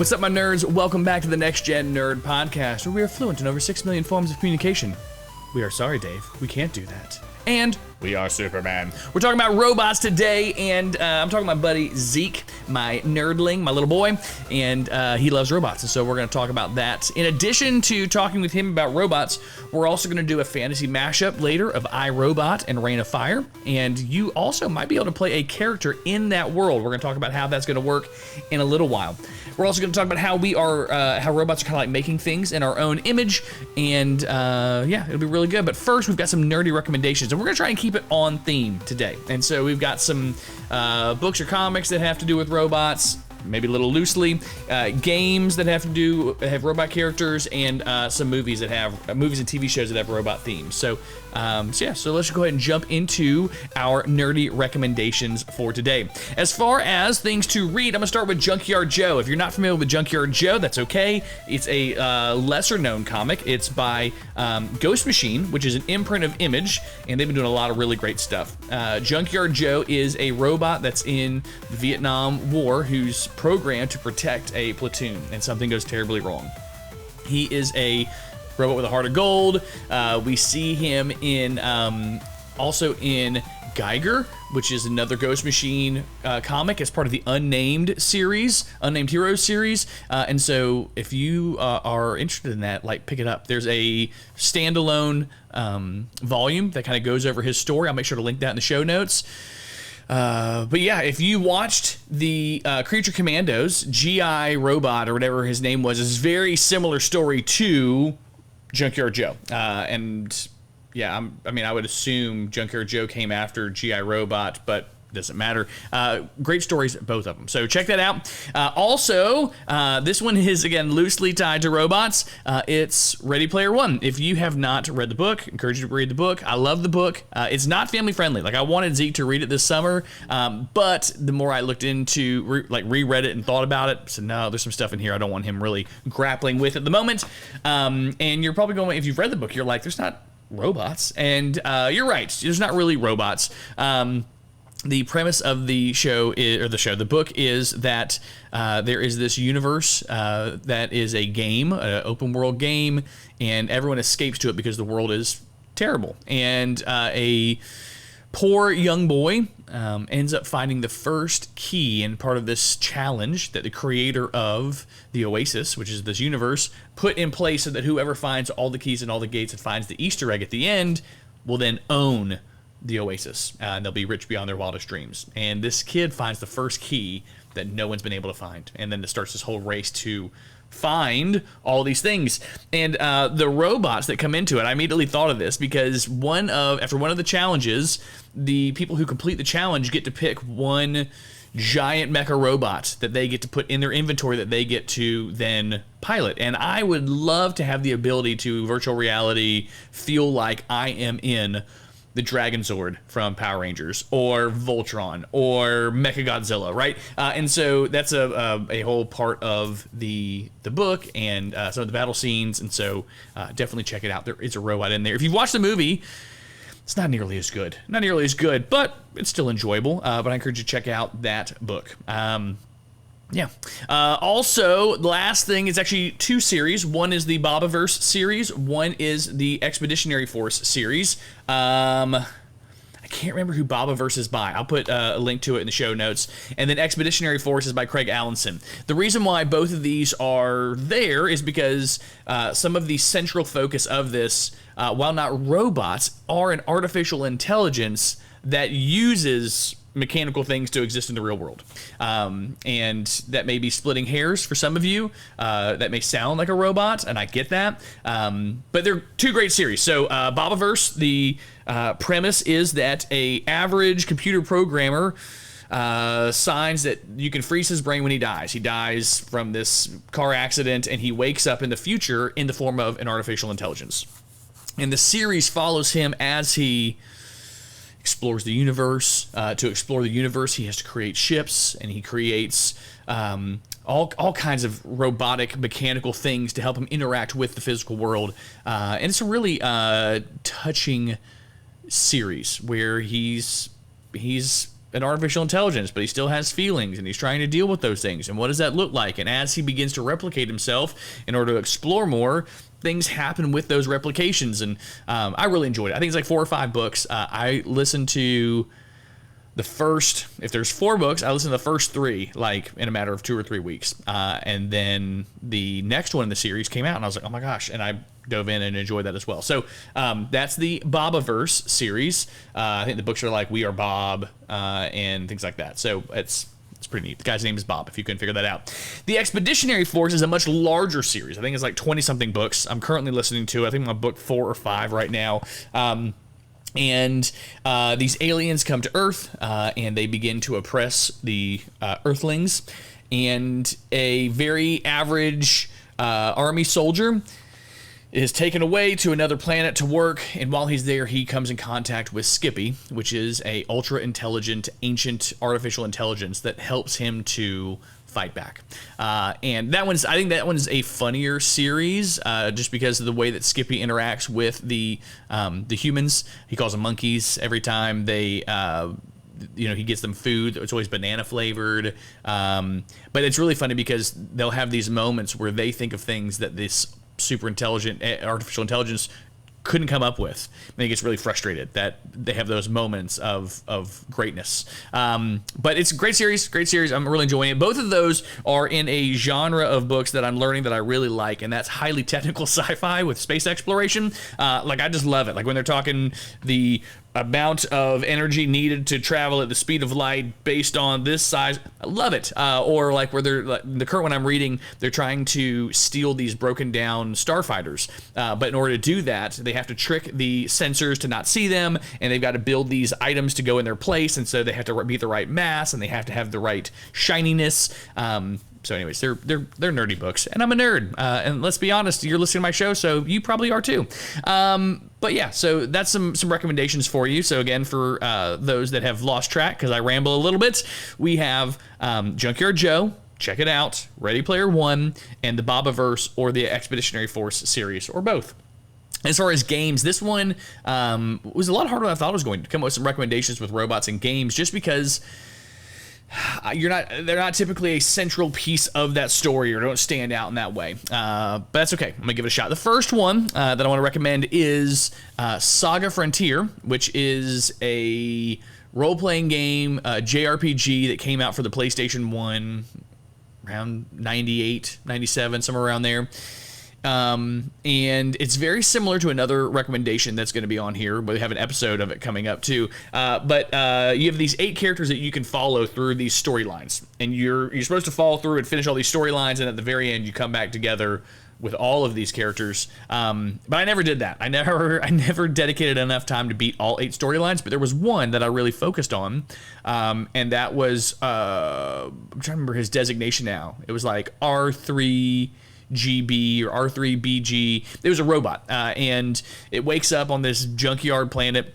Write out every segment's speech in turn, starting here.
What's up, my nerds? Welcome back to the NextGen Nerd Podcast, where we are fluent in over 6 million forms of communication. We are sorry, Dave. We can't do that. And we are Superman. We're talking about robots today, and I'm talking to my buddy Zeke, my nerdling, my little boy, and he loves robots, and so we're going to talk about that. In addition to talking with him about robots, we're also going to do a fantasy mashup later of iRobot and Reign of Fire, and you also might be able to play a character in that world. We're going to talk about how that's going to work in a little while. We're also going to talk about how we are, how robots are kind of like making things in our own image, and yeah, it'll be really good. But first, we've got some nerdy recommendations, and we're going to try and keep it on theme today. And so we've got some books or comics that have to do with robots, maybe a little loosely, games that have robot characters, and some movies that have movies and TV shows that have robot themes. So let's just go ahead and jump into our nerdy recommendations for today. As far as things to read, I'm gonna start with Junkyard Joe. If you're not familiar with Junkyard Joe, that's okay. It's a lesser known comic. It's by Ghost Machine, which is an imprint of Image, and they've been doing a lot of really great stuff. Junkyard Joe is a robot that's in the Vietnam War who's programmed to protect a platoon, and something goes terribly wrong. He is a robot with a heart of gold. We see him in also in Geiger, which is another Ghost Machine comic as part of the Unnamed Heroes series. And so if you are interested in that, like, pick it up. There's a standalone volume that kind of goes over his story. I'll make sure to link that in the show notes. But yeah, if you watched the Creature Commandos, G.I. Robot, or whatever his name was, is very similar story to Junkyard Joe. And yeah, I would assume Junkyard Joe came after G.I. Robot, but doesn't matter. Great stories, both of them. So check that out. Also, this one is, again, loosely tied to robots. It's Ready Player One. If you have not read the book, I encourage you to read the book. I love the book. It's not family friendly. Like, I wanted Zeke to read it this summer, but the more I looked into, reread it and thought about it, I said, no, there's some stuff in here I don't want him really grappling with at the moment. And you're probably going, if you've read the book, you're like, there's not robots. And you're right. There's not really robots. The premise of the book is that there is this universe that is a game, an open world game, and everyone escapes to it because the world is terrible. And a poor young boy ends up finding the first key in part of this challenge that the creator of the Oasis, which is this universe, put in place so that whoever finds all the keys and all the gates and finds the Easter egg at the end will then own the Oasis, and they'll be rich beyond their wildest dreams. And this kid finds the first key that no one's been able to find, and then it starts this whole race to find all these things. And the robots that come into it, I immediately thought of this because after one of the challenges, the people who complete the challenge get to pick one giant mecha robot that they get to put in their inventory that they get to then pilot. And I would love to have the ability to virtual reality feel like I am in the Dragon Zord from Power Rangers, or Voltron, or Mechagodzilla, right? And so that's a whole part of the book and some of the battle scenes, and so definitely check it out. There is a robot in there. If you've watched the movie, it's not nearly as good, but it's still enjoyable. But I encourage you to check out that book. Yeah. Also, the last thing is actually two series. One is the Bobaverse series. One is the Expeditionary Force series. I can't remember who Bobaverse is by. I'll put a link to it in the show notes. And then Expeditionary Force is by Craig Allenson. The reason why both of these are there is because some of the central focus of this, while not robots, are an artificial intelligence that uses mechanical things to exist in the real world. And that may be splitting hairs for some of you. That may sound like a robot, and I get that. But they're two great series. So Bobaverse, the premise is that a average computer programmer signs that you can freeze his brain when he dies. He dies from this car accident, and he wakes up in the future in the form of an artificial intelligence. And the series follows him as he explores the universe. To explore the universe, he has to create ships, and he creates all kinds of robotic, mechanical things to help him interact with the physical world. And it's a really touching series where he's an artificial intelligence, but he still has feelings, and he's trying to deal with those things. And what does that look like? And as he begins to replicate himself in order to explore more, things happen with those replications. And I really enjoyed it. I think it's like 4 or 5 books. I listened to the first, if there's 4 books, I listened to the first 3 like in a matter of 2 or 3 weeks. And then the next one in the series came out, and I was like, oh my gosh. And I dove in and enjoyed that as well. So that's the Bobaverse series. I think the books are like We Are Bob and things like that. So it's pretty neat. The guy's name is Bob, if you couldn't figure that out. The Expeditionary Force is a much larger series. I think it's like 20-something books. I'm currently listening to, I think I'm on book 4 or 5 right now. And these aliens come to Earth, and they begin to oppress the Earthlings. And a very average army soldier is taken away to another planet to work, and while he's there, he comes in contact with Skippy, which is a ultra-intelligent, ancient artificial intelligence that helps him to fight back. And I think that one's a funnier series, just because of the way that Skippy interacts with the humans. He calls them monkeys every time they he gets them food. It's always banana flavored. But it's really funny because they'll have these moments where they think of things that this super intelligent artificial intelligence couldn't come up with. And he gets really frustrated that they have those moments of greatness. But it's a great series. I'm really enjoying it. Both of those are in a genre of books that I'm learning that I really like, and that's highly technical sci-fi with space exploration. I just love it. Like when they're talking the amount of energy needed to travel at the speed of light based on this size. I love it. Or like where they're, like the current one I'm reading, they're trying to steal these broken down starfighters. But in order to do that, they have to trick the sensors to not see them, and they've got to build these items to go in their place, and so they have to be the right mass, and they have to have the right shininess. So anyways, they're nerdy books, and I'm a nerd. And let's be honest, you're listening to my show, so you probably are too. But yeah, so that's some recommendations for you. So again, for those that have lost track, because I ramble a little bit, we have Junkyard Joe. Check it out. Ready Player One, and the Bobaverse or the Expeditionary Force series, or both. As far as games, this one was a lot harder than I thought it was going to come up with some recommendations with robots and games, just because they're not typically a central piece of that story or don't stand out in that way. But that's okay. I'm gonna give it a shot. The first one that I want to recommend is Saga Frontier, which is a role-playing game, JRPG that came out for the PlayStation 1 around 98, 97, somewhere around there. And it's very similar to another recommendation that's going to be on here. We have an episode of it coming up too. But you have these 8 characters that you can follow through these storylines, and you're supposed to follow through and finish all these storylines, and at the very end you come back together with all of these characters. But I never did that. I never dedicated enough time to beat all 8 storylines, but there was one that I really focused on. And that was, I'm trying to remember his designation now. It was like R3GB or R3BG. It was a robot, and it wakes up on this junkyard planet.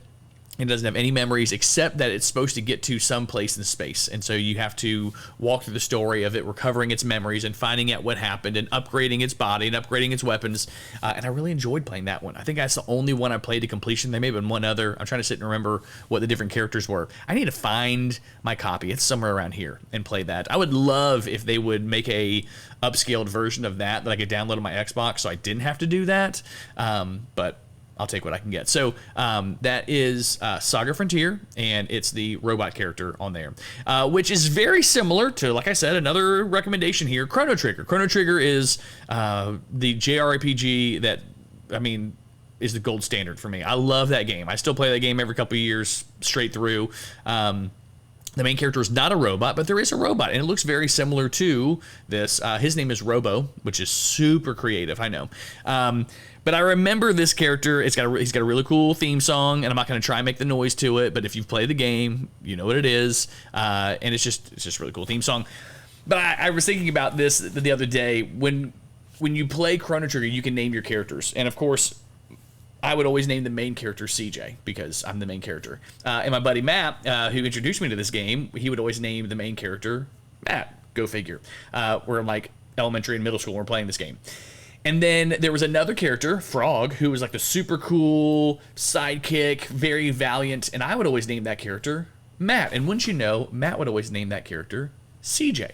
It doesn't have any memories except that it's supposed to get to some place in space. And so you have to walk through the story of it recovering its memories and finding out what happened and upgrading its body and upgrading its weapons. And I really enjoyed playing that one. I think that's the only one I played to completion. There may have been one other. I'm trying to sit and remember what the different characters were. I need to find my copy. It's somewhere around here and play that. I would love if they would make a upscaled version of that I could download on my Xbox so I didn't have to do that. But I'll take what I can get. So that is Saga Frontier, and it's the robot character on there, which is very similar to, like I said, another recommendation here, Chrono Trigger. Chrono Trigger is the JRPG that, is the gold standard for me. I love that game. I still play that game every couple of years straight through. The main character is not a robot, but there is a robot, and it looks very similar to this. His name is Robo, which is super creative, I know. But I remember this character. He's got a really cool theme song, and I'm not going to try and make the noise to it, but if you've played the game, you know what it is. And it's just a really cool theme song. But I was thinking about this the other day. When you play Chrono Trigger, you can name your characters, and of course, I would always name the main character CJ because I'm the main character. And my buddy Matt, who introduced me to this game, he would always name the main character Matt. Go figure. We're in like elementary and middle school when we're playing this game. And then there was another character, Frog, who was like the super cool sidekick, very valiant, and I would always name that character Matt. And wouldn't you know, Matt would always name that character CJ.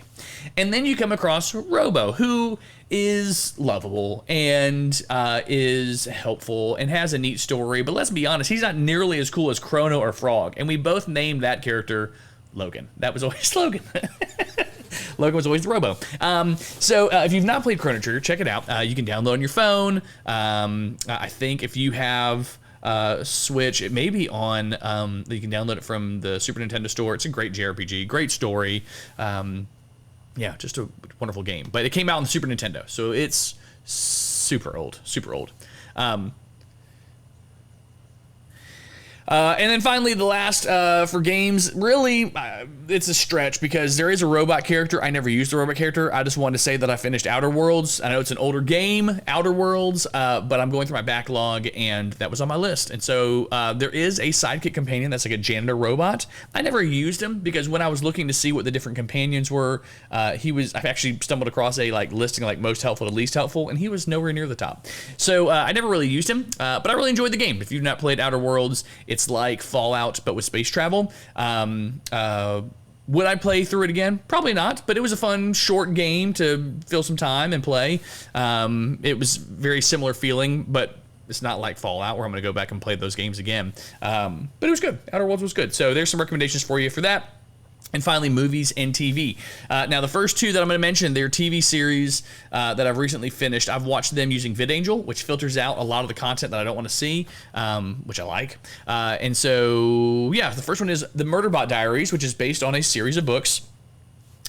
And then you come across Robo, who is lovable and is helpful and has a neat story. But let's be honest, he's not nearly as cool as Chrono or Frog. And we both named that character Logan. That was always Logan. Logan was always the Robo. So if you've not played Chrono Trigger, check it out. You can download on your phone. I think if you have Switch, it may be on, you can download it from the Super Nintendo store. It's a great JRPG, great story. Yeah, just a wonderful game. But it came out on the Super Nintendo, so it's super old, super old. And then finally, the last for games, really, it's a stretch because there is a robot character. I never used a robot character. I just wanted to say that I finished Outer Worlds. I know it's an older game, Outer Worlds, but I'm going through my backlog, and that was on my list. And so there is a sidekick companion that's like a janitor robot. I never used him because when I was looking to see what the different companions were, I've actually stumbled across a listing most helpful to least helpful, and he was nowhere near the top. So I never really used him, but I really enjoyed the game. If you've not played Outer Worlds, it's like Fallout, but with space travel. Would I play through it again? Probably not, but it was a fun, short game to fill some time and play. It was very similar feeling, but it's not like Fallout where I'm going to go back and play those games again. But it was good. Outer Worlds was good. So there's some recommendations for you for that. And finally, movies and TV. Now, the first two that I'm going to mention, they're TV series that I've recently finished. I've watched them using VidAngel, which filters out a lot of the content that I don't want to see, which I like. And so, yeah, the first one is The Murderbot Diaries, which is based on a series of books.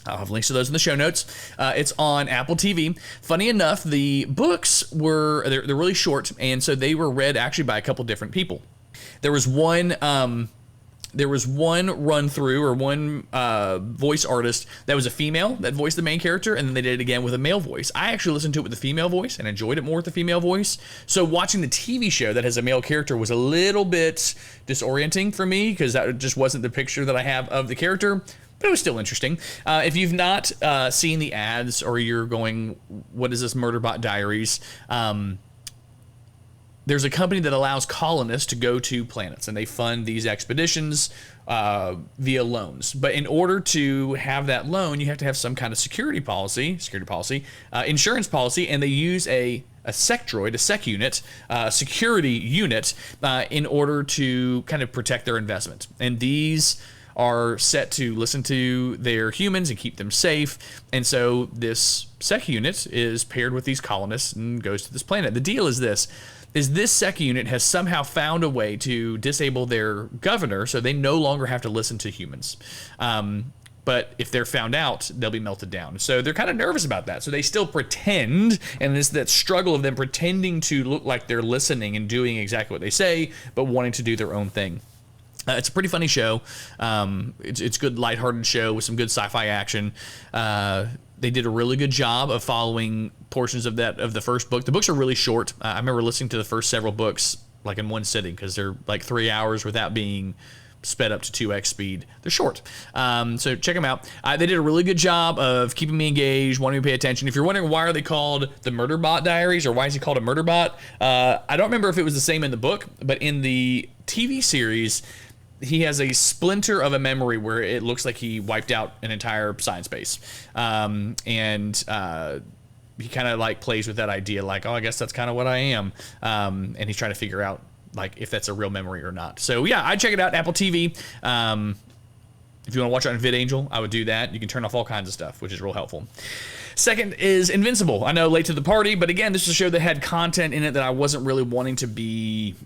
I'll have links to those in the show notes. It's on Apple TV. Funny enough, the books they're really short, and so they were read actually by a couple different people. There was one run through or one voice artist that was a female that voiced the main character, and then they did it again with a male voice. I actually listened to it with the female voice and enjoyed it more with the female voice. So watching the TV show that has a male character was a little bit disorienting for me because that just wasn't the picture that I have of the character. But it was still interesting. If you've not seen the ads or you're going, what is this Murderbot Diaries? There's a company that allows colonists to go to planets, and they fund these expeditions via loans. But in order to have that loan, you have to have some kind of insurance policy, and they use a sec unit, security unit, in order to kind of protect their investment. And these are set to listen to their humans and keep them safe. And so this sec unit is paired with these colonists and goes to this planet. The deal is this sec unit has somehow found a way to disable their governor so they no longer have to listen to humans. But if they're found out, they'll be melted down. So they're kind of nervous about that. So they still pretend, and it's that struggle of them pretending to look like they're listening and doing exactly what they say, but wanting to do their own thing. It's a pretty funny show. It's a good, lighthearted show with some good sci-fi action. They did a really good job of following portions of the first book. The books are really short. I remember listening to the first several books like in one sitting because they're like 3 hours without being sped up to 2x speed. They're short. So check them out. They did a really good job of keeping me engaged, wanting me to pay attention. If you're wondering why are they called the Murderbot Diaries or why is he called a Murderbot, I don't remember if it was the same in the book, but in the TV series, he has a splinter of a memory where it looks like he wiped out an entire science base. And he kind of like plays with that idea like, oh, I guess that's kind of what I am. And he's trying to figure out like if that's a real memory or not. So yeah, I'd check it out, Apple TV. If you want to watch it on VidAngel, I would do that. You can turn off all kinds of stuff, which is real helpful. Second is Invincible. I know, late to the party, but again, this is a show that had content in it that I wasn't really wanting to be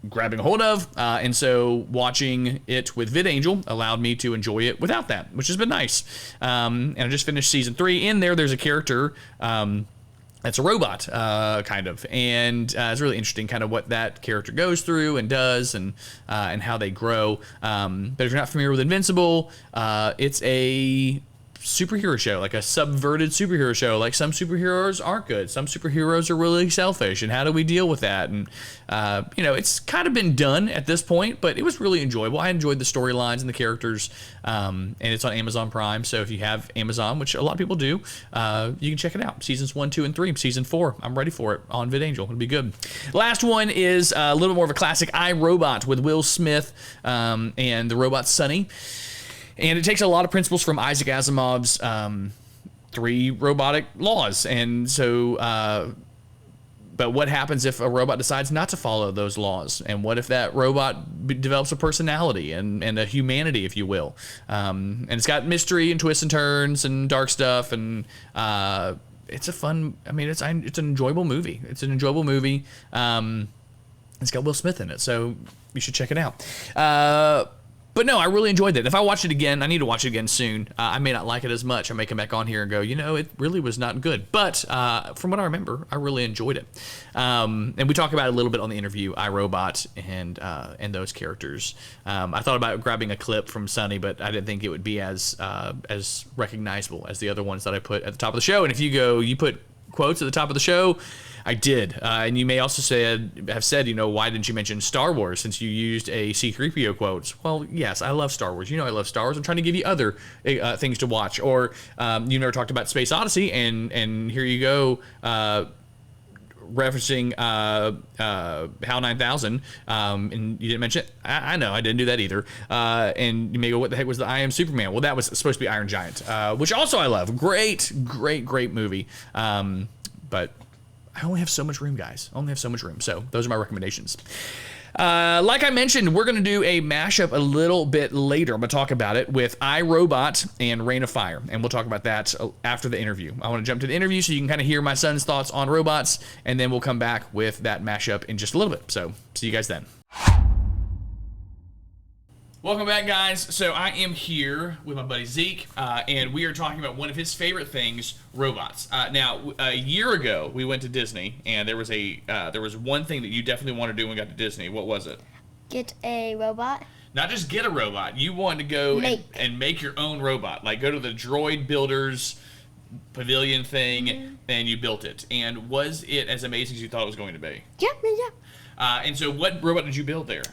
grabbing a hold of, and so watching it with VidAngel allowed me to enjoy it without that, which has been nice. And I just finished season 3. In there's a character that's a robot, kind of, and it's really interesting kind of what that character goes through and does, and how they grow. But if you're not familiar with Invincible, it's a superhero show, like a subverted superhero show. Like some superheroes aren't good, some superheroes are really selfish, and how do we deal with that? And it's kind of been done at this point, but it was really enjoyable. I enjoyed the storylines and the characters, and it's on Amazon Prime. So if you have Amazon, which a lot of people do, you can check it out. Seasons 1, 2, and 3. Season 4, I'm ready for it on VidAngel. It'll be good. Last one is a little more of a classic, I, Robot, with Will Smith and the robot Sonny. And it takes a lot of principles from Isaac Asimov's 3 robotic laws. And so, but what happens if a robot decides not to follow those laws? And what if that robot develops a personality and a humanity, if you will? And it's got mystery and twists and turns and dark stuff. And it's a fun, it's an enjoyable movie. It's an enjoyable movie. It's got Will Smith in it, so you should check it out. But no, I really enjoyed it. If I watch it again, I need to watch it again soon. I may not like it as much. I may come back on here and go, it really was not good. But from what I remember, I really enjoyed it. And we talk about it a little bit on the interview, iRobot and those characters. I thought about grabbing a clip from Sonny, but I didn't think it would be as recognizable as the other ones that I put at the top of the show. And if you put quotes at the top of the show, I did. And you may also have said, why didn't you mention Star Wars since you used a C-3PO quotes? Well, yes, I love Star Wars. I love Star Wars. I'm trying to give you other things to watch. Or you never talked about Space Odyssey, and here you go, referencing HAL 9000, and you didn't mention it. I know, I didn't do that either. And you may go, what the heck was the I Am Superman? Well, that was supposed to be Iron Giant, which also I love. Great movie. But I only have so much room, guys. I only have so much room. So those are my recommendations. Like I mentioned, we're going to do a mashup a little bit later. I'm going to talk about it with iRobot and Reign of Fire, and we'll talk about that after the interview. I want to jump to the interview so you can kind of hear my son's thoughts on robots, and then we'll come back with that mashup in just a little bit. So see you guys then. Welcome back, guys. So I am here with my buddy Zeke, and we are talking about one of his favorite things, robots. Now, a year ago, we went to Disney, and there was one thing that you definitely wanted to do when we got to Disney. What was it? Get a robot. Not just get a robot. You wanted to go and make your own robot. Like, go to the Droid Builders pavilion thing, and you built it. And was it as amazing as you thought it was going to be? Yeah. And so what robot did you build there?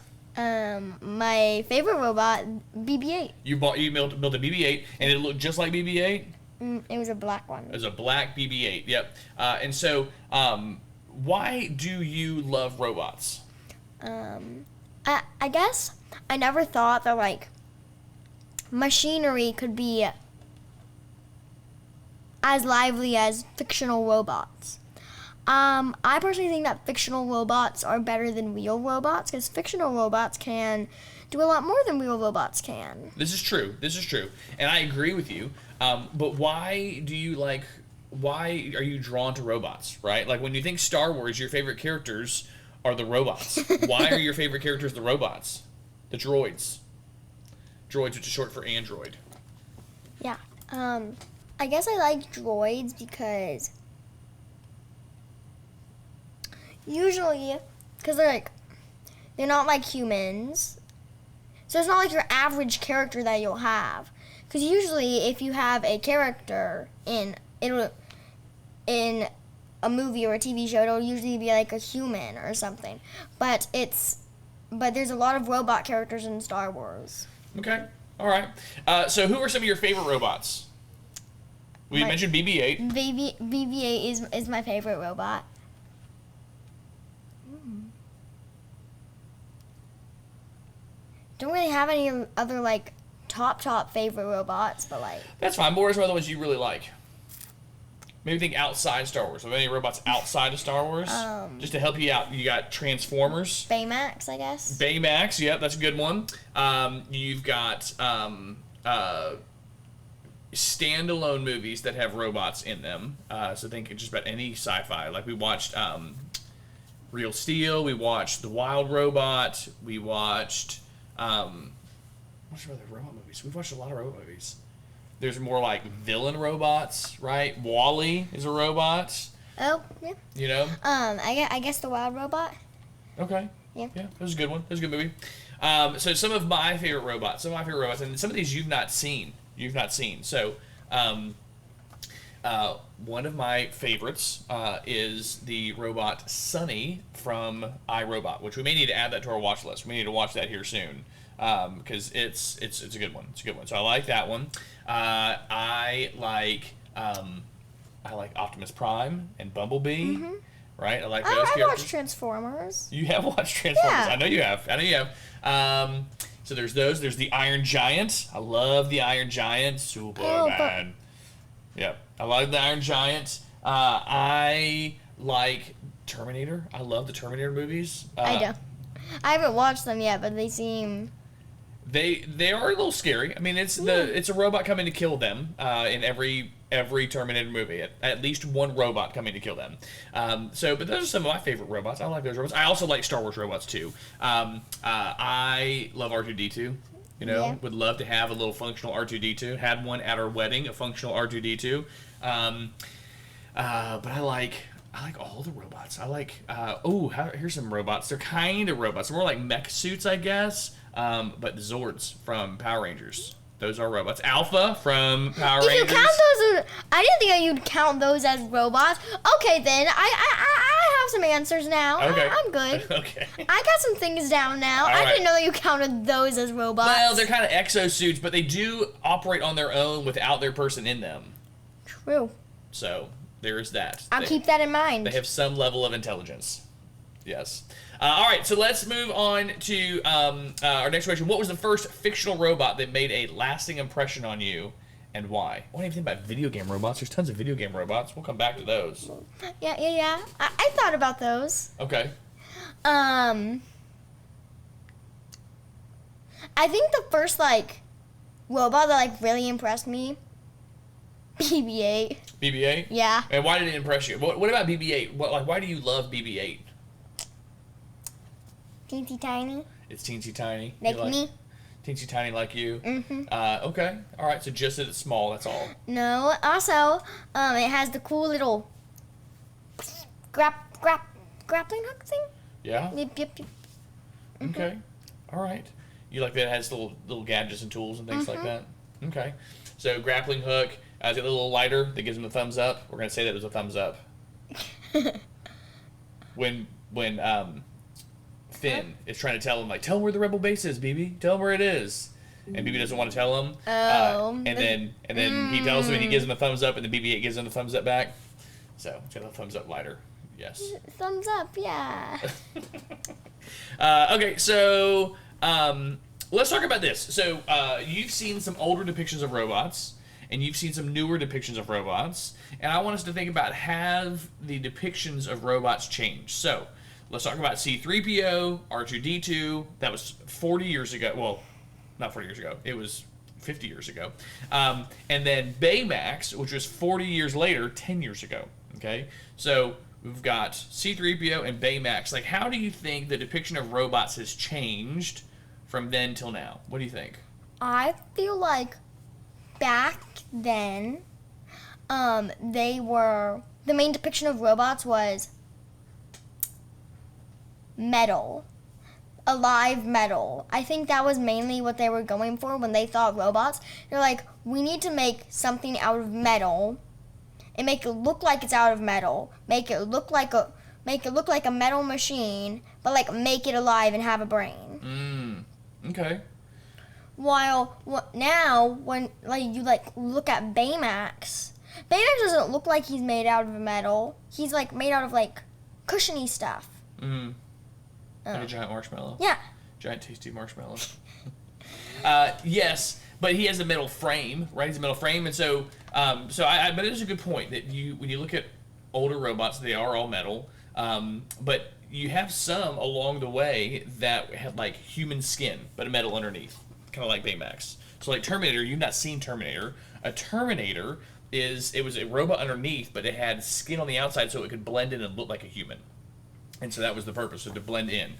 My favorite robot, BB-8. You built a BB-8, and it looked just like BB-8? It was a black one. It was a black BB-8, yep. And so, why do you love robots? I guess I never thought that, machinery could be as lively as fictional robots. I personally think that fictional robots are better than real robots, because fictional robots can do a lot more than real robots can. This is true. And I agree with you. But why are you drawn to robots, right? Like, when you think Star Wars, your favorite characters are the robots. Why are your favorite characters the robots? The droids. Droids, which is short for android. Yeah. I guess I like droids because usually, because they're not like humans. So it's not like your average character that you'll have. Because usually if you have a character in a movie or a TV show, it'll usually be like a human or something. But there's a lot of robot characters in Star Wars. Okay. All right. So who are some of your favorite robots? We mentioned BB-8. BB-8 is my favorite robot. Don't really have any other top favorite robots, but that's fine. What are some other ones you really like? Maybe think outside Star Wars. Are there any robots outside of Star Wars? Just to help you out, you got Transformers. Baymax, I guess. Baymax, yep, that's a good one. You've got standalone movies that have robots in them. So think just about any sci-fi. Like we watched Real Steel. We watched The Wild Robot. We watched what's other robot movies? We've watched a lot of robot movies. There's more like villain robots, right? Wall-E is a robot. Oh, yeah. You know? I guess The Wild Robot. Okay. Yeah. Yeah, that was a good one. That was a good movie. So some of my favorite robots, and some of these you've not seen. So One of my favorites is the robot Sunny from iRobot, which we may need to add that to our watch list. We need to watch that here soon because it's a good one. It's a good one. So I like that one. I like Optimus Prime and Bumblebee. Mm-hmm. Right? I like those characters. I watched Transformers. You have watched Transformers. Yeah. I know you have. So there's those. There's the Iron Giant. I love the Iron Giant. Superman. Yep. I love the Iron Giant. I like Terminator. I love the Terminator movies. I do. I haven't watched them yet, but they seem... They are a little scary. I mean, it's a robot coming to kill them in every Terminator movie. At least one robot coming to kill them. But those are some of my favorite robots. I like those robots. I also like Star Wars robots too. I love R2-D2. Would love to have a little functional R2-D2. Had one at our wedding, a functional R2-D2. But I like all the robots. I like here's some robots. They're kind of robots. They're more like mech suits, I guess. But the Zords from Power Rangers. Those are robots. Alpha from Power Rangers. If you count those, I didn't think you'd count those as robots. Okay, then I have some answers now. Okay. I'm good. Okay. I got some things down now. All I right. didn't know that you counted those as robots. Well, they're kind of exosuits, but they do operate on their own without their person in them. True. So there is that. I'll keep that in mind. They have some level of intelligence. Yes. All right, so let's move on to our next question. What was the first fictional robot that made a lasting impression on you, and why? What do you think about video game robots? There's tons of video game robots. We'll come back to those. Yeah. I thought about those. Okay. I think the first robot that really impressed me, BB-8. BB-8? Yeah. And why did it impress you? What about BB-8? Why do you love BB-8? Teensy tiny. It's teensy tiny. Like me. Teensy tiny like you. Mm-hmm. Okay. All right. So just that it's small. That's all. No. Also, it has the cool little grappling hook thing. Yeah. Yep. Mm-hmm. Okay. All right. You like that it has little gadgets and tools and things like that? Okay. So grappling hook. It's got a little lighter that gives him a thumbs up. We're gonna say that it was a thumbs up. when Finn is trying to tell him, tell him where the rebel base is, BB. Tell him where it is. And BB doesn't want to tell him. And then he tells him and he gives him a thumbs up and the BB-8 gives him the thumbs up back. So it's got a thumbs up lighter. Yes. Thumbs up, yeah. Okay, so let's talk about this. So you've seen some older depictions of robots, and you've seen some newer depictions of robots, and I want us to think about, have the depictions of robots changed? So let's talk about C-3PO, R2-D2. That was 40 years ago. Well, not 40 years ago. It was 50 years ago. And then Baymax, which was 40 years later, 10 years ago. Okay? So we've got C-3PO and Baymax. How do you think the depiction of robots has changed from then till now? What do you think? I feel like back then, the main depiction of robots was metal. Alive metal. I think that was mainly what they were going for when they thought robots. They're like, we need to make something out of metal and make it look like it's out of metal. Make it look like a metal machine, but make it alive and have a brain. Okay. While now when you look at Baymax doesn't look like he's made out of metal. He's made out of cushiony stuff. Like a giant marshmallow. Yeah. Giant tasty marshmallow. Yes, but he has a metal frame, right? He's a metal frame, and so but it is a good point that when you look at older robots, they are all metal, but you have some along the way that had human skin, but a metal underneath, kind of like Baymax. So Terminator, you've not seen Terminator. A Terminator it was a robot underneath, but it had skin on the outside so it could blend in and look like a human. And so that was the purpose, so to blend in.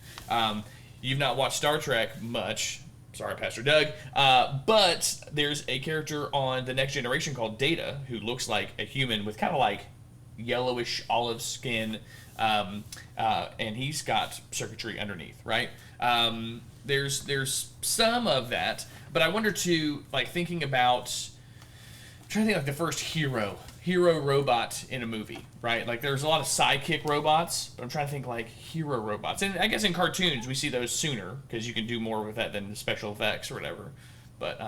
You've not watched Star Trek much. Sorry, Pastor Doug. But there's a character on the Next Generation called Data who looks like a human with kind of yellowish olive skin, and he's got circuitry underneath, right? There's some of that, but I wonder too, thinking about trying to think like the first hero robot in a movie, right? Like there's a lot of sidekick robots, but I'm trying to think like hero robots. And I guess in cartoons we see those sooner because you can do more with that than special effects or whatever. But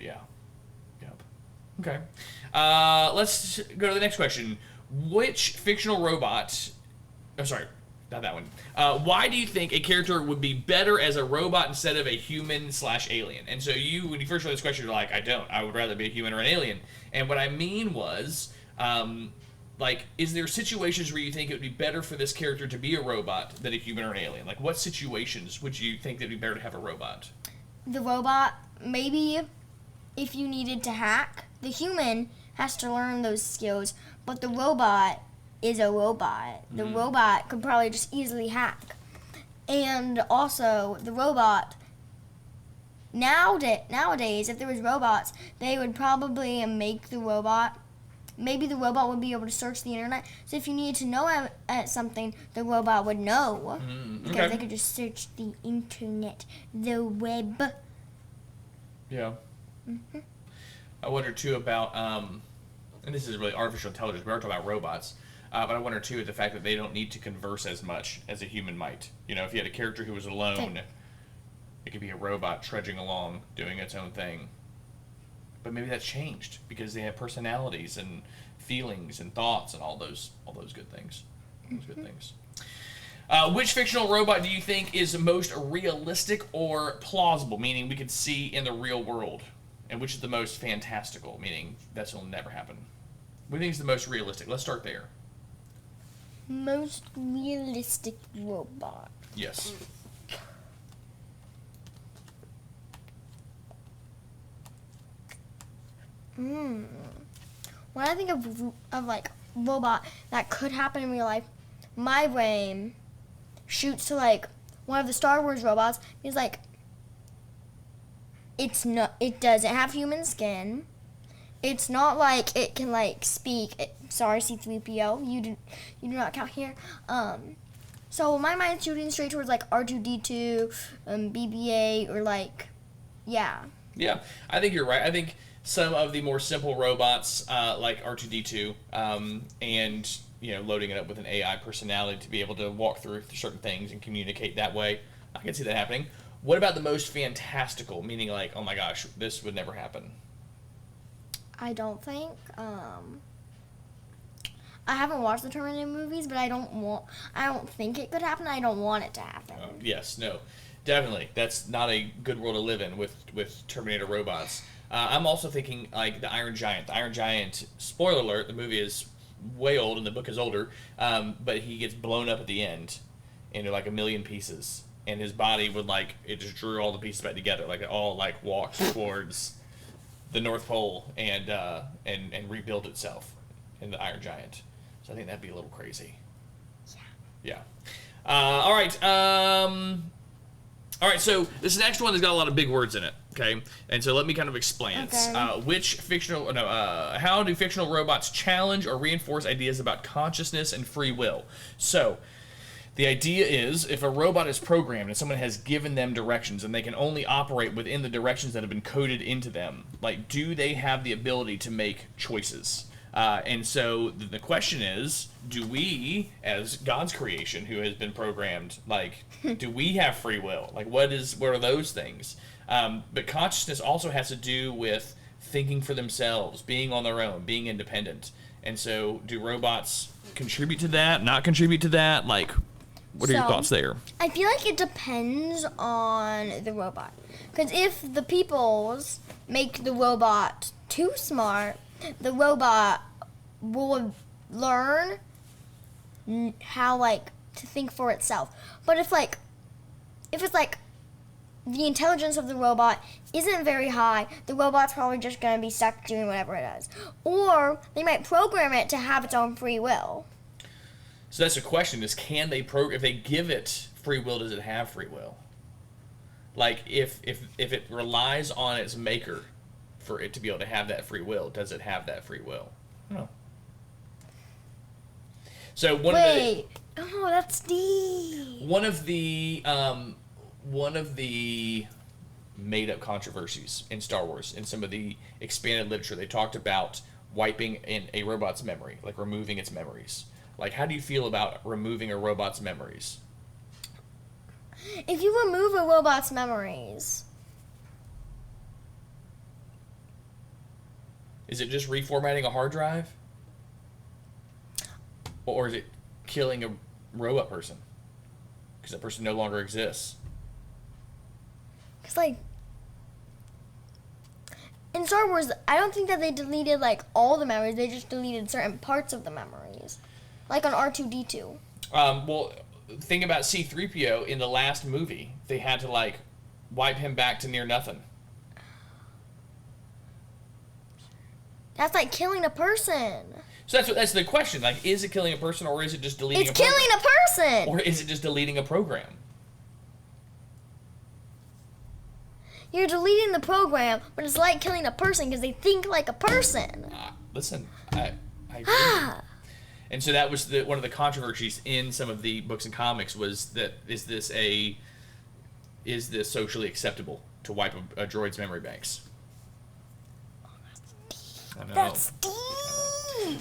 yeah. Yep. Okay. Let's go to the next question. Which fictional robot... Oh, sorry. Not that one. Why do you think a character would be better as a robot instead of a human/alien? And so when you first read this question, you're like, I don't. I would rather be a human or an alien. And what I mean was, like, is there situations where you think it would be better for this character to be a robot than a human or an alien? Like, what situations would you think that it'd be better to have a robot? The robot, maybe if you needed to hack, the human has to learn those skills, but the robot is a robot. The robot could probably just easily hack. And also, the robot, nowadays, if there was robots, they would probably make the robot, maybe the robot would be able to search the internet. So if you needed to know at something, the robot would know. Because they could just search the internet, the web. Yeah. I wonder, too, about, and this is really artificial intelligence, we are talking about robots. But I wonder, too, the fact that they don't need to converse as much as a human might. You know, if you had a character who was alone, it could be a robot trudging along, doing its own thing. But maybe that's changed because they have personalities and feelings and thoughts and all those good things. Those good things. Which fictional robot do you think is most realistic or plausible, meaning we could see in the real world? And which is the most fantastical, meaning that will never happen? What do you think is the most realistic? Let's start there. Most realistic robot. Yes. When I think of like robot that could happen in real life, my brain shoots to like one of the Star Wars robots. It's like it doesn't have human skin. It's not like it can like speak. Sorry, C-3PO, you do not count here. So my mind's shooting straight towards like R2-D2, BB-8, or like, yeah. Yeah, I think you're right. I think some of the more simple robots like R2-D2 and loading it up with an AI personality to be able to walk through certain things and communicate that way, I can see that happening. What about the most fantastical, meaning like, oh my gosh, this would never happen? I don't think. I haven't watched the Terminator movies, but I don't think it could happen. I don't want it to happen. Yes, no, definitely. That's not a good world to live in with Terminator robots. I'm also thinking like the Iron Giant. The Iron Giant, spoiler alert, the movie is way old and the book is older, but he gets blown up at the end into like a million pieces, and his body would like, it just drew all the pieces back together, like it all like walked towards the North Pole and rebuild itself in the Iron Giant. So I think that'd be a little crazy. Yeah. All right. So this next one has got a lot of big words in it. Okay, and so let me kind of explain it. How do fictional robots challenge or reinforce ideas about consciousness and free will? So the idea is, if a robot is programmed and someone has given them directions and they can only operate within the directions that have been coded into them, like, do they have the ability to make choices? And so the question is, do we, as God's creation, who has been programmed, like, do we have free will? Like, what are those things? But consciousness also has to do with thinking for themselves, being on their own, being independent. And so do robots contribute to that, not contribute to that? Like, what are your thoughts there? I feel like it depends on the robot. Because if the peoples make the robot too smart, the robot will learn how, like, to think for itself. But if it's like the intelligence of the robot isn't very high, the robot's probably just going to be stuck doing whatever it does. Or they might program it to have its own free will. So that's the question, is can they if they give it free will, does it have free will? Like, if it relies on its maker for it to be able to have that free will, does it have that free will? No. So that's deep. One of the made up controversies in Star Wars. In some of the expanded literature, they talked about wiping in a robot's memory, like removing its memories. Like, how do you feel about removing a robot's memories? If you remove a robot's memories, is it just reformatting a hard drive? Or is it killing a robot person? Because that person no longer exists. because like in Star Wars, I don't think that they deleted like all the memories. They just deleted certain parts of the memories, like on R2-D2. Well, think about C-3PO in the last movie. They had to like wipe him back to near nothing. That's like killing a person. So that's the question. Like, is it killing a person, or is it just deleting It's a program? killing a person. Or is it just deleting a program? You're deleting the program, but it's like killing a person because they think like a person. Listen, I agree. And so that was one of the controversies in some of the books and comics was that is this socially acceptable to wipe a droid's memory banks? I know. That's deep.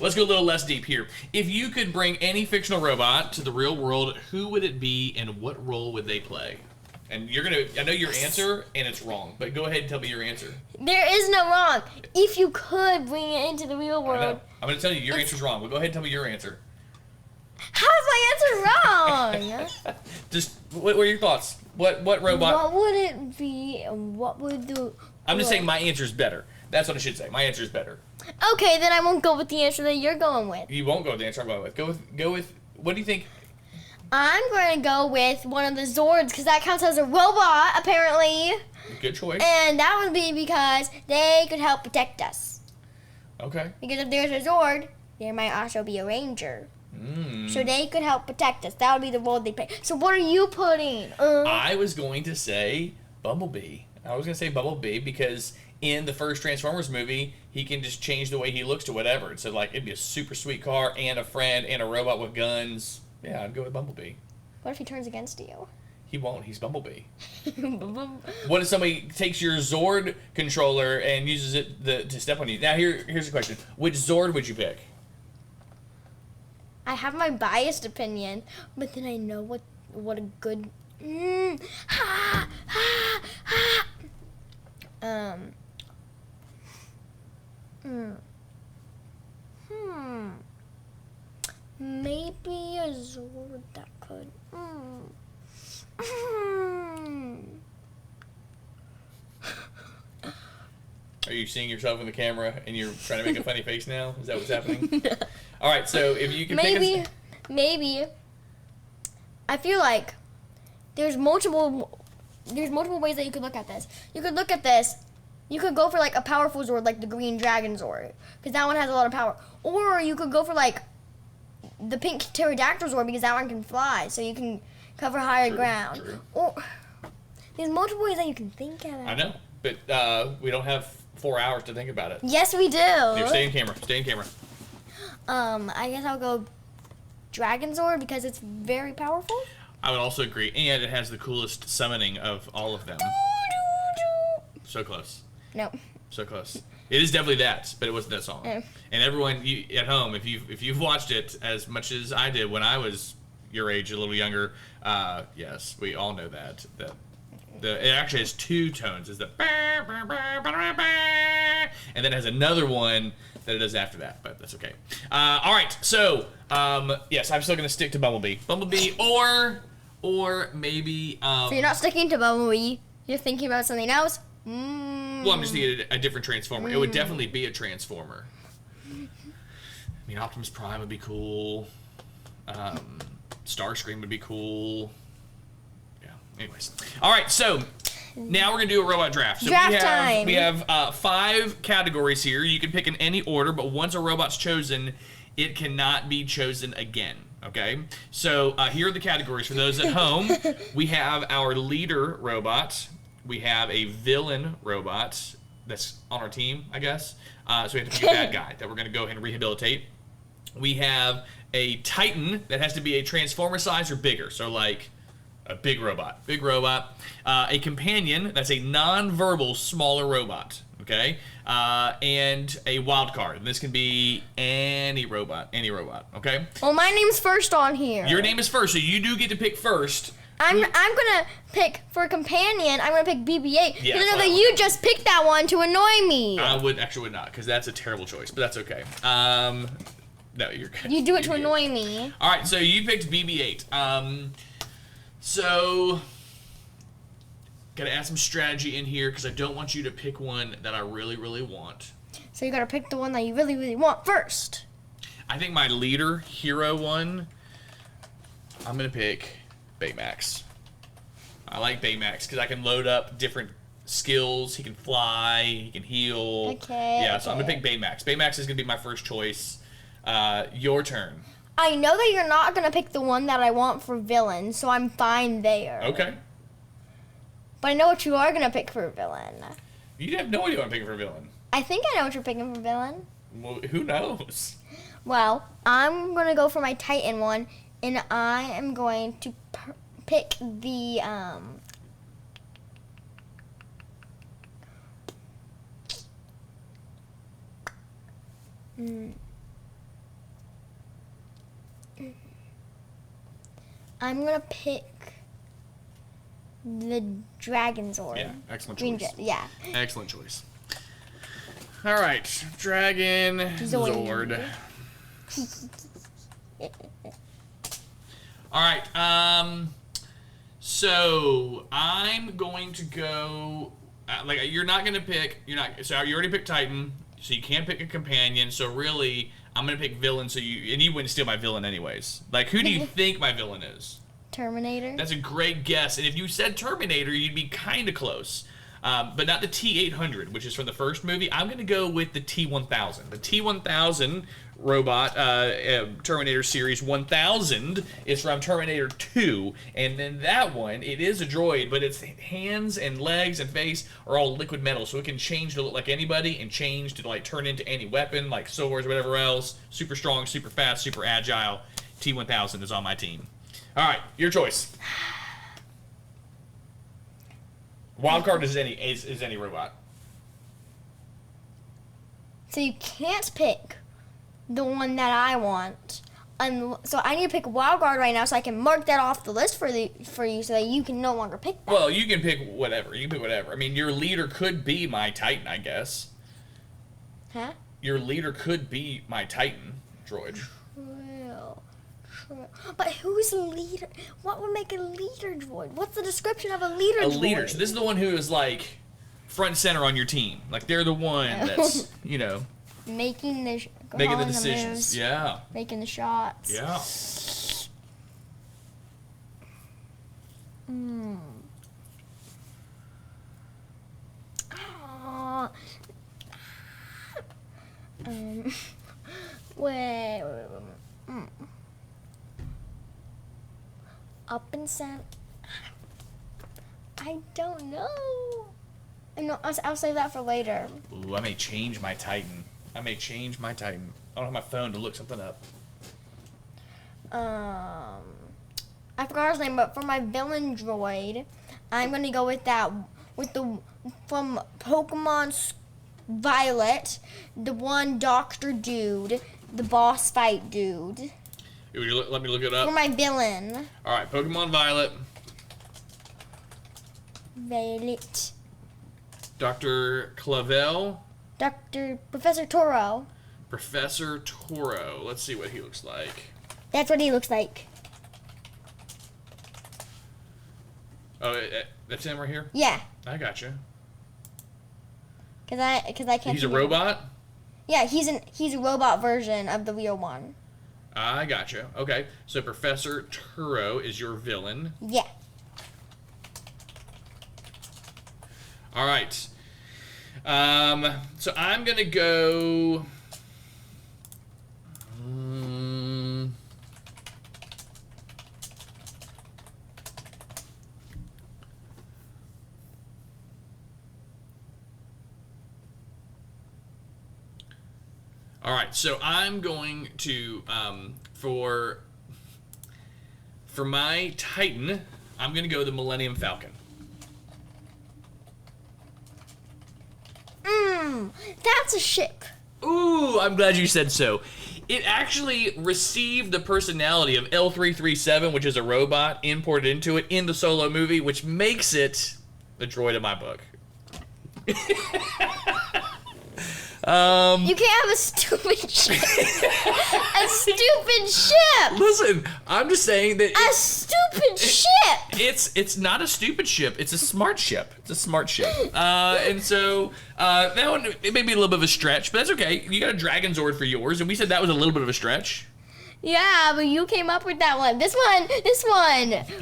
Let's go a little less deep here. If you could bring any fictional robot to the real world, who would it be and what role would they play? And I know your answer, and it's wrong, but go ahead and tell me your answer. There is no wrong. If you could bring it into the real I world. know. I'm going to tell you your answer's wrong, but go ahead and tell me your answer. How is my answer wrong? Just, what were your thoughts? What robot? What would it be and what would the... I'm just saying my answer's better. That's what I should say. My answer is better. Okay, then I won't go with the answer that you're going with. You won't go with the answer I'm going with. Go with, what do you think? I'm going to go with one of the Zords because that counts as a robot, apparently. Good choice. And that would be because they could help protect us. Okay. Because if there's a Zord, there might also be a Ranger. So they could help protect us. That would be the role they play. So what are you putting? I was going to say Bumblebee. I was going to say Bumblebee because in the first Transformers movie, he can just change the way he looks to whatever. So, like, it'd be a super sweet car and a friend and a robot with guns. Yeah, I'd go with Bumblebee. What if he turns against you? He won't. He's Bumblebee. What if somebody takes your Zord controller and uses it to step on you? Now, here's the question. Which Zord would you pick? I have my biased opinion, but then I know what a good... Maybe a Zord that could... Are you seeing yourself in the camera and you're trying to make a funny face now? Is that what's happening? All right, so if you can maybe I feel like there's multiple ways that you could look at this. You could look at this. You could go for like a powerful Zord, like the Green Dragon Zord, because that one has a lot of power. Or you could go for like the Pink Pterodactyl Zord, because that one can fly, so you can cover higher ground. True. Or there's multiple ways that you can think of it. I know, but we don't have 4 hours to think about it. Yes, we do. Here, stay in camera. Stay in camera. I guess I'll go Dragon Zord because it's very powerful. I would also agree, and it has the coolest summoning of all of them. So close. No. So close. It is definitely that, but it wasn't that song. And everyone at home, if you've watched it as much as I did when I was your age, a little younger, yes, we all know that it actually has two tones. It's the and then it has another one that it does after that, but that's okay. All right, so yes, I'm still gonna stick to Bumblebee, or maybe. So you're not sticking to Bumblebee. You're thinking about something else. Well, I'm just thinking a different Transformer. It would definitely be a Transformer. I mean, Optimus Prime would be cool. Starscream would be cool. Yeah. Anyways, all right. So now we're gonna do a robot draft. So Draft time. We have 5 categories here. You can pick in any order, but once a robot's chosen, it cannot be chosen again. Okay. So here are the categories for those at home. We have our leader robot. We have a villain robot that's on our team, I guess. So we have to pick a bad guy that we're going to go ahead and rehabilitate. We have a Titan that has to be a Transformer size or bigger. So like A big robot. Big robot. A companion, that's a non-verbal, smaller robot. Okay? And a wild card. And this can be any robot. Any robot. Okay? Well, my name's first on here. Your name is first, so you do get to pick first. I'm gonna pick for a companion. I'm gonna pick BB-8 Yeah, because I know that you just picked that one to annoy me. I would not, because that's a terrible choice, but that's okay. No, you're good. You do it to BB-8. annoy me. All right, so you picked BB-8. So gotta add some strategy in here because I don't want you to pick one that I really, really want. So you gotta pick the one that you really, really want first. I think my leader hero one. I'm gonna pick Baymax. I like Baymax because I can load up different skills. He can fly. He can heal. Okay. Yeah, so I'm gonna pick Baymax. Baymax is gonna be my first choice. Your turn. I know that you're not gonna pick the one that I want for villain, so I'm fine there. Okay. But I know what you are gonna pick for a villain. You have no idea what I'm picking for villain. I think I know what you're picking for villain. Well, who knows? Well, I'm gonna go for my Titan one, and I am going to pick the I'm gonna pick the Dragon Zord. Yeah, excellent Green choice. yeah. Excellent choice. All right, Dragon Zord. All right, so I'm going to go. You're not gonna pick. So you already picked Titan, so you can't pick a companion. So really, I'm gonna pick villain. So you wouldn't steal my villain anyways. Like, who do you think my villain is? Terminator. That's a great guess. And if you said Terminator, you'd be kind of close. But not the T-800, which is from the first movie. I'm going to go with the T-1000. The T-1000 robot, Terminator Series 1000, is from Terminator 2. And then that one, it is a droid, but its hands and legs and face are all liquid metal. So it can change to look like anybody and change to like turn into any weapon, like swords or whatever else. Super strong, super fast, super agile. T-1000 is on my team. All right, your choice. Wildcard is any robot. So you can't pick the one that I want. So I need to pick Wildcard right now so I can mark that off the list for you so that you can no longer pick that. Well, you can pick whatever. You can pick whatever. I mean, your leader could be my Titan, I guess. Huh? Your leader could be my Titan droid. True. But who's a leader? What would make a leader droid? What's the description of a leader droid? A leader. So this is the one who is like front and center on your team. Like they're the one that's, making the decisions. moves, Yeah. making the shots. Yeah. Wait. Up and center. I don't know. I'll save that for later. Ooh, I may change my Titan. I don't have my phone to look something up. I forgot his name, but for my villain droid, I'm gonna go with from Pokemon Violet, the one Doctor Dude, the boss fight dude. Would you let me look it up? For my villain. All right, Pokemon Violet. Violet. Dr. Clavel. Professor Toro. Professor Toro. Let's see what he looks like. That's what he looks like. Oh, that's him right here? Yeah. I gotcha. Cause I can't. He's a robot? Yeah, he's a robot version of the real one. I gotcha. Okay, so Professor Turo is your villain. Yeah. All right. So I'm gonna go. All right, so I'm going to for my Titan, I'm gonna go the Millennium Falcon. That's a ship. Ooh, I'm glad you said so. It actually received the personality of L337, which is a robot, imported into it in the Solo movie, which makes it the droid of my book. You can't have a stupid ship. A stupid ship. Listen, I'm just saying that A stupid ship. it's not a stupid ship. It's a smart ship. It's a smart ship. And so that one, it may be a little bit of a stretch, but that's okay. You got a Dragon Zord for yours, and we said that was a little bit of a stretch. Yeah, but you came up with that one. This one.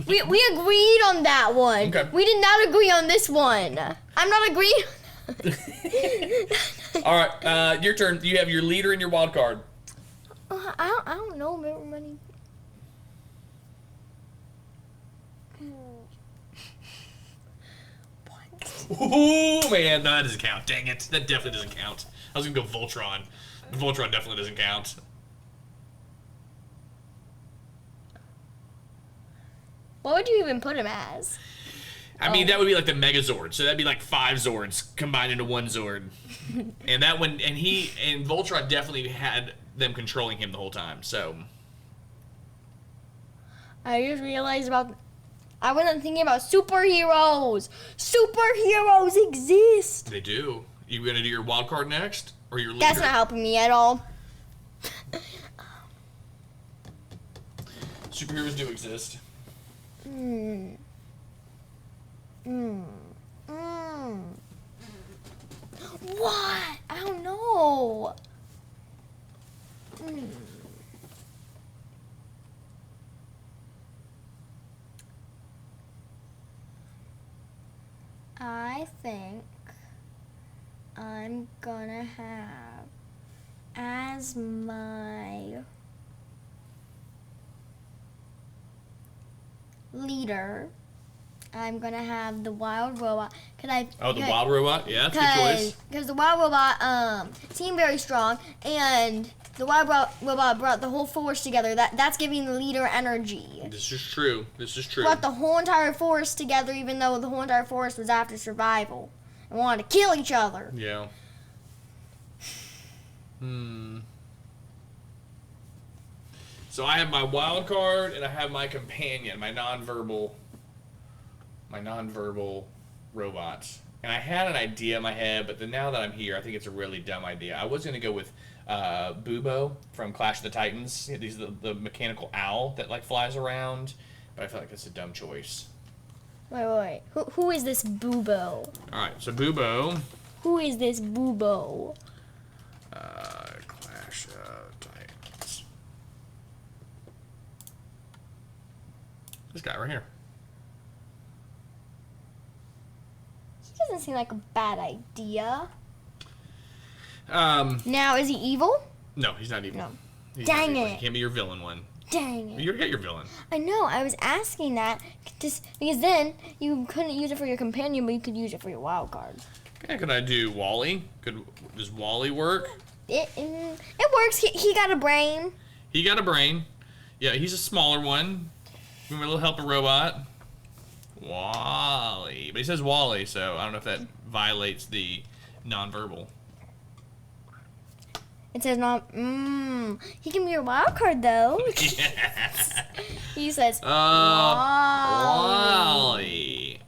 We agreed on that one. Okay. We did not agree on this one. I'm not agreeing. All right, your turn. You have your leader and your wild card. I don't know, money. What? Ooh, man, no, that doesn't count. Dang it, that definitely doesn't count. I was gonna go Voltron. Voltron definitely doesn't count. What would you even put him as? I mean, that would be like the Megazord. So that'd be like 5 Zords combined into 1 Zord. And that one, and Voltron definitely had them controlling him the whole time. So I just realized I wasn't thinking about superheroes. Superheroes exist. they do. You gonna do your wild card next, or your leader? That's not helping me at all. Superheroes do exist. What? I don't know. I think I'm gonna have as my leader, I'm gonna have the wild robot. Wild robot? Yeah, that's a good choice. Because the wild robot seemed very strong, and the wild robot brought the whole force together. That's giving the leader energy. This is true. Brought the whole entire force together, even though the whole entire force was after survival and wanted to kill each other. Yeah. So I have my wild card, and I have my companion, my nonverbal robot. And I had an idea in my head, but then now that I'm here, I think it's a really dumb idea. I was going to go with Bubo from Clash of the Titans. He's the mechanical owl that like flies around, but I feel like that's a dumb choice. Wait. Who is this Bubo? All right, so Bubo. Who is this Bubo? Clash of Titans. This guy right here. He doesn't seem like a bad idea. Um. Now, is he evil? No, he's not evil. No. He's Dang not evil. it. He can't be your villain one. Dang it. You already got your villain. I know, I was asking that just because then you couldn't use it for your companion, but you could use it for your wild card. Yeah, could I do Wally? Does Wally work? It works. He got a brain. He got a brain. Yeah, he's a smaller one. Remember a little helper robot? Wally. But he says Wally, so I don't know if that violates the nonverbal. It says not. He can be your wild card though. He says Wally.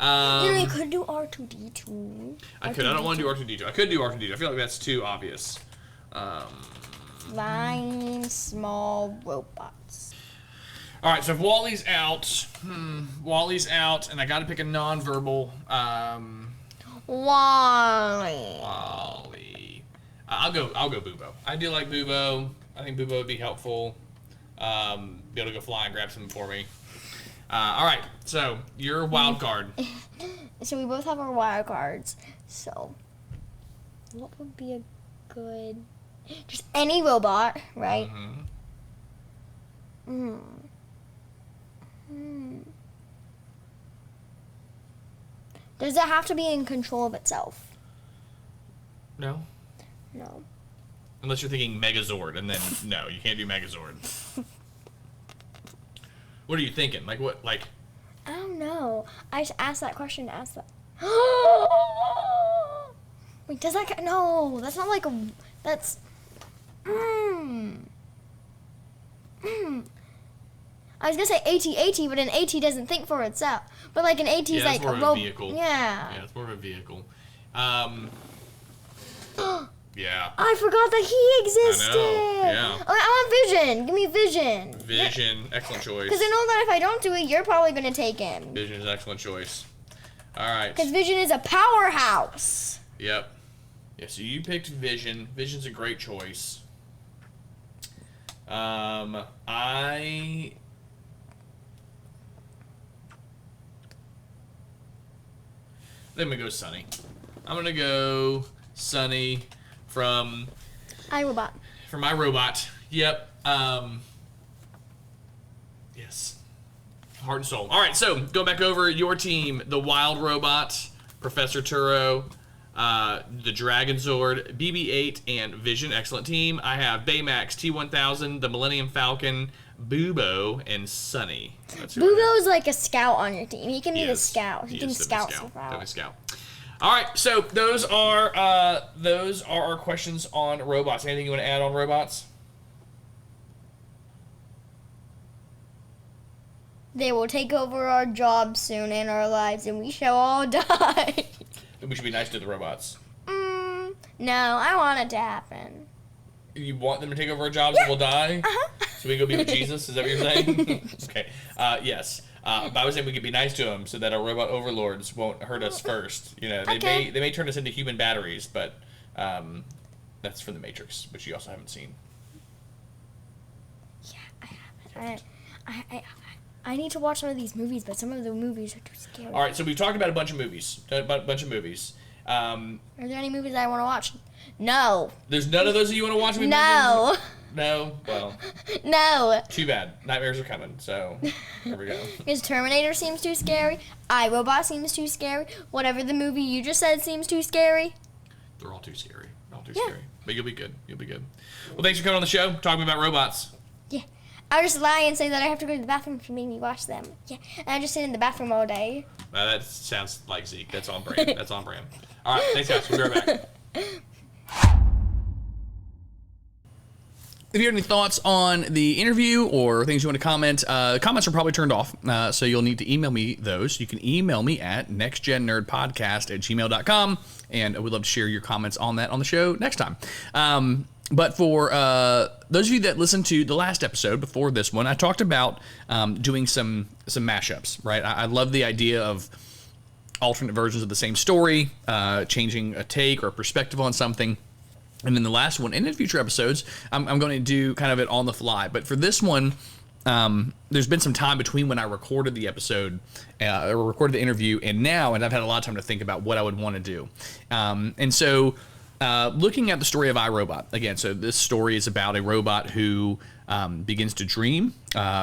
You could do R2D2. I could. I don't want to do R2D2. I could do R2D2. I feel like that's too obvious. Flying small robots. All right, so if Wally's out, and I got to pick a nonverbal. Wally. I'll go Bubo. I do like Bubo. I think Bubo would be helpful. Be able to go fly and grab something for me. All right, so your wild card. So we both have our wild cards. So what would be a good? Just any robot, right? Does it have to be in control of itself? No. No. Unless you're thinking Megazord, and then no, you can't do Megazord. What are you thinking? Like what? Like? I don't know. I just asked that question to ask that. Wait, does that... No, that's not like a... That's... I was gonna say AT-AT, but an AT doesn't think for itself. But like an AT is like more of a vehicle. Yeah. Yeah, it's more of a vehicle. Yeah. I forgot that he existed. I know, yeah. Okay, I want Vision. Give me Vision. Vision, excellent choice. Because I know that if I don't do it, you're probably gonna take him. Vision is an excellent choice. All right. Because Vision is a powerhouse. Yep. Yeah, so you picked Vision. Vision's a great choice. I think I'm gonna go Sunny. I'm gonna go Sunny from iRobot. From iRobot. Yep. Yes. Heart and soul. All right, so go back over your team: the Wild Robot, Professor Turo, the Dragon Zord, BB-8, and Vision. Excellent team. I have Baymax, T-1000, the Millennium Falcon, Bubo, and Sunny. Bubo is like a scout on your team. He can be the Yes. scout. He can scout Definitely stuff out. scout. All right, so those are our questions on robots. Anything you want to add on robots? They will take over our jobs soon in our lives, and we shall all die. We should be nice to the robots. No, I want it to happen. You want them to take over our jobs and we'll die? So we can go be with Jesus? Is that what you're saying? Okay. Yes. But I was saying we could be nice to them so that our robot overlords won't hurt us first. You know, they may turn us into human batteries, but that's from the Matrix, which you also haven't seen. Yeah, I haven't. I need to watch some of these movies, but some of the movies are too scary. All right, so we've talked about a bunch of movies. Are there any movies I want to watch? No. There's none of those that you want to watch? No. No? Well. No. Too bad. Nightmares are coming, so there we go. Because Terminator seems too scary. iRobot seems too scary. Whatever the movie you just said seems too scary. They're all too scary. Scary. But you'll be good. You'll be good. Well, thanks for coming on the show, talking about robots. Yeah. I just lie and say that I have to go to the bathroom to make me watch them. Yeah. And I just sit in the bathroom all day. That sounds like Zeke. That's on brand. That's on brand. All right. Thanks, guys. We'll be right back. If you have any thoughts on the interview or things you want to comment, comments are probably turned off, so you'll need to email me those. You can email me at nextgennerdpodcast@gmail.com, and we'd love to share your comments on that on the show next time. But for those of you that listened to the last episode before this one, I talked about doing some mashups, right? I love the idea of alternate versions of the same story, changing a take or a perspective on something. And then the last one, and in future episodes, I'm going to do kind of it on the fly. But for this one, there's been some time between when I recorded the episode, or recorded the interview, and now, and I've had a lot of time to think about what I would want to do. And so, looking at the story of iRobot, again, so this story is about a robot who begins to dream,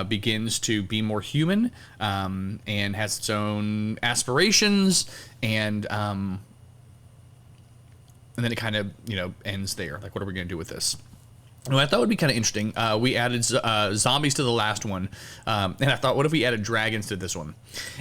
begins to be more human, and has its own aspirations, and then it kind of, ends there. Like, what are we going to do with this? Well, I thought it would be kind of interesting. We added zombies to the last one, and I thought, what if we added dragons to this one?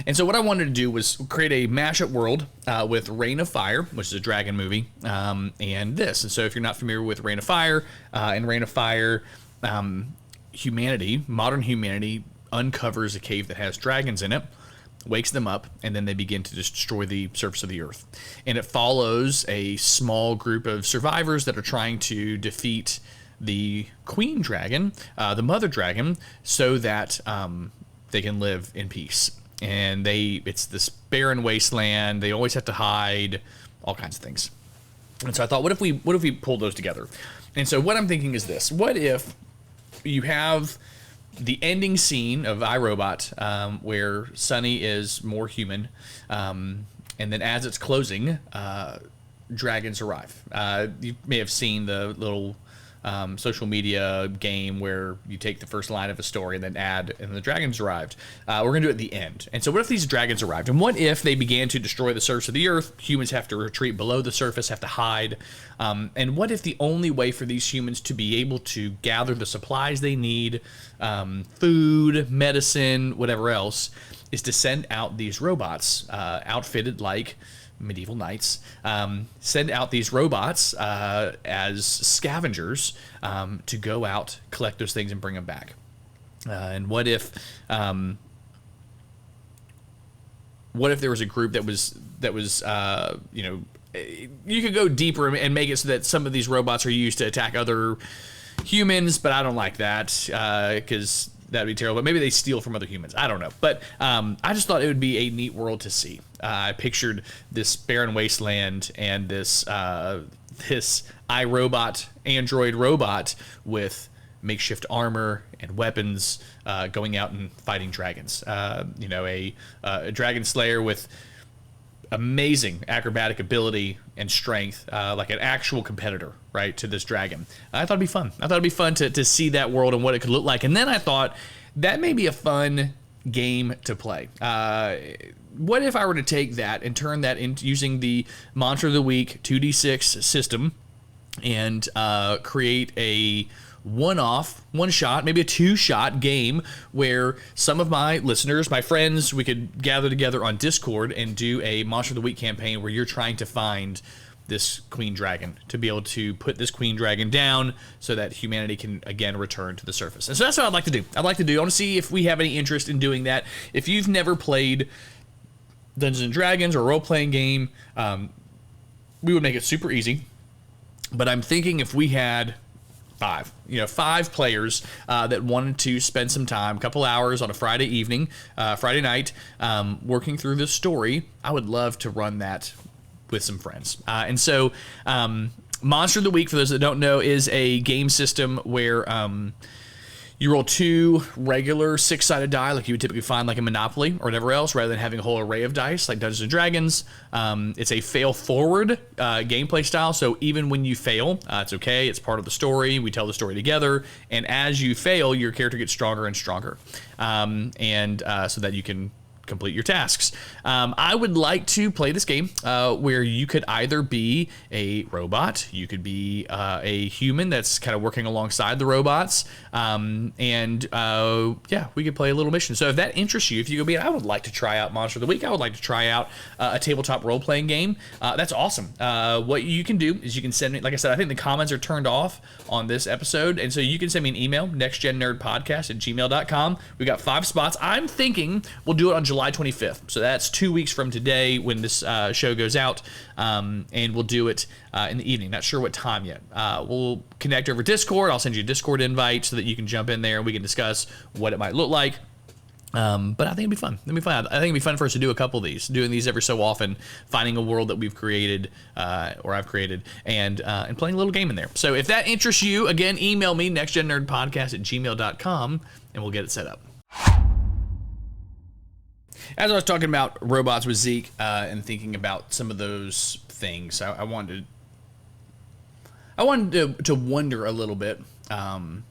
And so what I wanted to do was create a mashup world with Reign of Fire, which is a dragon movie, and this. And so if you're not familiar with Reign of Fire, in Reign of Fire, modern humanity, uncovers a cave that has dragons in it, wakes them up, and then they begin to destroy the surface of the earth. And it follows a small group of survivors that are trying to defeat the queen dragon, the mother dragon, so that they can live in peace. And it's this barren wasteland. They always have to hide, all kinds of things. And so I thought, what if we pull those together? And so what I'm thinking is this: what if you have the ending scene of iRobot, where Sunny is more human, and then as it's closing, dragons arrive. You may have seen the little social media game where you take the first line of a story and then add, and the dragons arrived. We're going to do it at the end. And so what if these dragons arrived? And what if they began to destroy the surface of the earth? Humans have to retreat below the surface, have to hide. And what if the only way for these humans to be able to gather the supplies they need, food, medicine, whatever else, is to send out these robots outfitted like medieval knights, send out these robots as scavengers to go out, collect those things, and bring them back. And what if there was a group that was you could go deeper and make it so that some of these robots are used to attack other humans, but I don't like that because that'd be terrible. But maybe they steal from other humans. I don't know. But I just thought it would be a neat world to see. I pictured this barren wasteland and this iRobot, android robot with makeshift armor and weapons going out and fighting dragons. A dragon slayer with amazing acrobatic ability and strength, like an actual competitor, right, to this dragon. I thought it'd be fun. I thought it'd be fun to see that world and what it could look like. And then I thought that may be a fun game to play. What if I were to take that and turn that into using the Monster of the Week 2d6 system and create a one-shot, maybe a two-shot game where some of my listeners, my friends, we could gather together on Discord and do a Monster of the Week campaign where you're trying to find this queen dragon, to be able to put this queen dragon down so that humanity can again return to the surface. And so that's what I'd like to do. I want to see if we have any interest in doing that. If you've never played Dungeons and Dragons or a role-playing game, we would make it super easy. But I'm thinking if we had five players that wanted to spend some time, a couple hours on a Friday evening, Friday night, working through this story, I would love to run that with some friends. And so Monster of the Week, for those that don't know, is a game system where you roll 2 regular 6-sided die like you would typically find like in Monopoly or whatever else, rather than having a whole array of dice like Dungeons & Dragons. It's a fail-forward gameplay style, so even when you fail, it's okay. It's part of the story. We tell the story together, and as you fail, your character gets stronger and stronger, so that you can complete your tasks. I would like to play this game where you could either be a robot, you could be a human that's kind of working alongside the robots, we could play a little mission. So if that interests you, if you go, I would like to try out Monster of the Week, I would like to try out a tabletop role-playing game, that's awesome. What you can do is you can send me, like I said, I think the comments are turned off on this episode, and so you can send me an email, nextgennerdpodcast@gmail.com. We got 5 spots. I'm thinking we'll do it on July 25th. So that's 2 weeks from today when this show goes out, and we'll do it in the evening. Not sure what time yet. We'll connect over Discord. I'll send you a Discord invite so that you can jump in there and we can discuss what it might look like. But I think it'd be fun. I think it'd be fun for us to do a couple of these, doing these every so often, finding a world that we've created, or I've created, and playing a little game in there. So if that interests you, again, email me, nextgennerdpodcast@gmail.com, and we'll get it set up. As I was talking about robots with Zeke and thinking about some of those things, I wanted to wonder a little bit about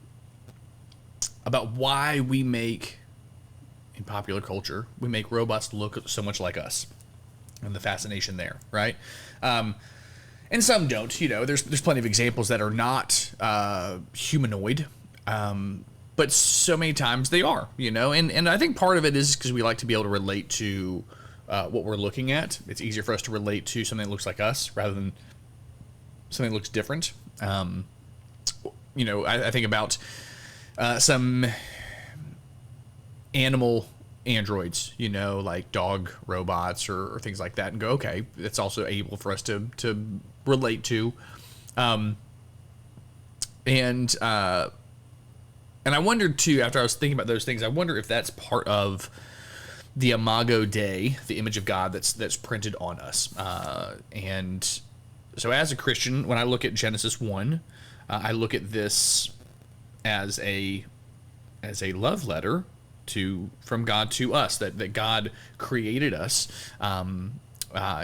why we make, in popular culture, we make robots look so much like us, and the fascination there, right? And some don't. There's plenty of examples that are not humanoid. But so many times they are, and I think part of it is because we like to be able to relate to what we're looking at. It's easier for us to relate to something that looks like us rather than something that looks different. I think about some animal androids, like dog robots or things like that, and go, okay, that's also able for us to relate to. And I wondered, too, after I was thinking about those things, I wonder if that's part of the Imago Dei, the image of God that's printed on us. And so as a Christian, when I look at Genesis 1, I look at this as a love letter from God to us, that God created us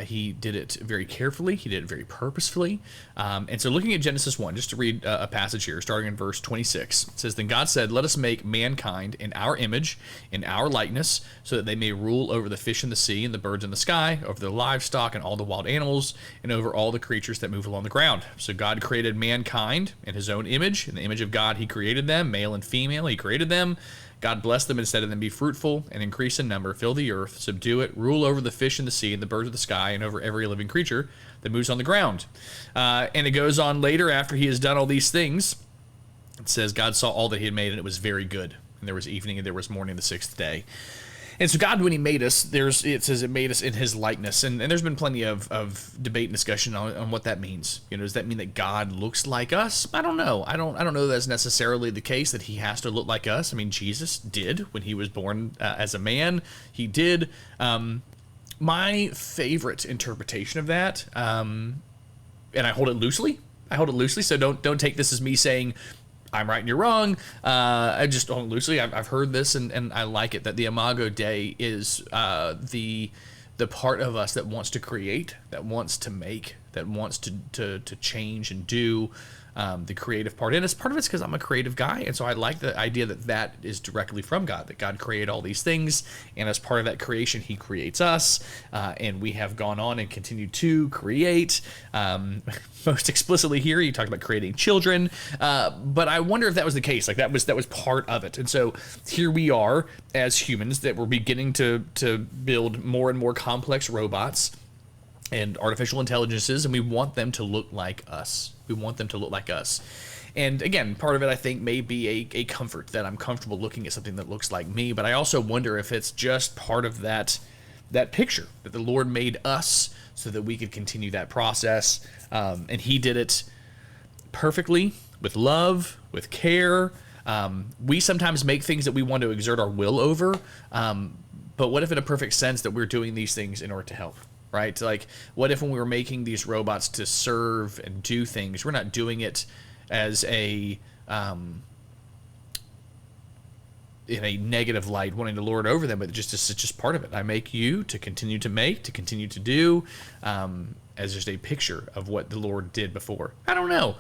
He did it very carefully. He did it very purposefully. And so looking at Genesis 1, just to read a passage here, starting in verse 26, it says, "Then God said, 'Let us make mankind in our image, in our likeness, so that they may rule over the fish in the sea and the birds in the sky, over the livestock and all the wild animals, and over all the creatures that move along the ground.' So God created mankind in his own image. In the image of God he created them, male and female he created them. God blessed them and said to them, 'Be fruitful and increase in number, fill the earth, subdue it, rule over the fish in the sea and the birds of the sky, and over every living creature that moves on the ground.'" And it goes on later, after he has done all these things, it says, "God saw all that he had made, and it was very good. And there was evening, and there was morning the sixth day." And so God, when he made us, it says it made us in his likeness. And there's been plenty of debate and discussion on what that means. Does that mean that God looks like us? I don't know. I don't know that's necessarily the case, that he has to look like us. I mean, Jesus did when he was born as a man. He did. My favorite interpretation of that, and I hold it loosely. So don't take this as me saying I'm right and you're wrong. I just hold it loosely. I've heard this and I like it, that the Imago Dei is the part of us that wants to create, that wants to make, that wants to change and do. The creative part in us. Part of it's because I'm a creative guy, and so I like the idea that is directly from God, that God created all these things, and as part of that creation, he creates us, and we have gone on and continued to create. Most explicitly here, you talked about creating children, but I wonder if that was the case, like that was part of it. And so here we are as humans, that we're beginning to build more and more complex robots and artificial intelligences, and we want them to look like us. And again, part of it, I think, may be a comfort, that I'm comfortable looking at something that looks like me, but I also wonder if it's just part of that picture, that the Lord made us so that we could continue that process, and he did it perfectly, with love, with care. We sometimes make things that we want to exert our will over, but what if in a perfect sense that we're doing these things in order to help? Right? Like, what if when we were making these robots to serve and do things, we're not doing it as in a negative light, wanting to lord over them, but it's just part of it. I make you to continue to make, to continue to do, as just a picture of what the Lord did before. I don't know.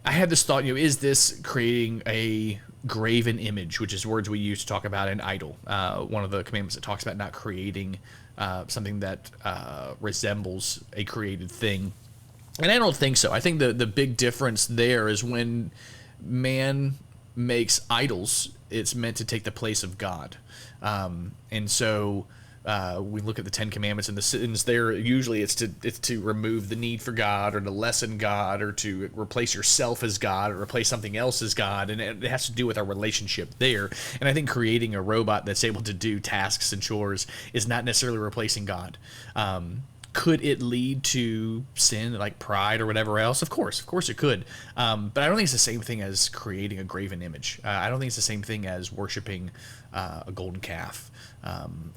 I had this thought, is this creating a graven image, which is words we use to talk about an idol, one of the commandments that talks about not creating something that resembles a created thing. And I don't think so. I think the big difference there is when man makes idols, it's meant to take the place of God. And so we look at the Ten Commandments, and the sins there, usually it's to remove the need for God, or to lessen God, or to replace yourself as God, or replace something else as God, and it has to do with our relationship there. And I think creating a robot that's able to do tasks and chores is not necessarily replacing God. Could it lead to sin, like pride or whatever else? Of course it could. But I don't think it's the same thing as creating a graven image. I don't think it's the same thing as worshiping a golden calf,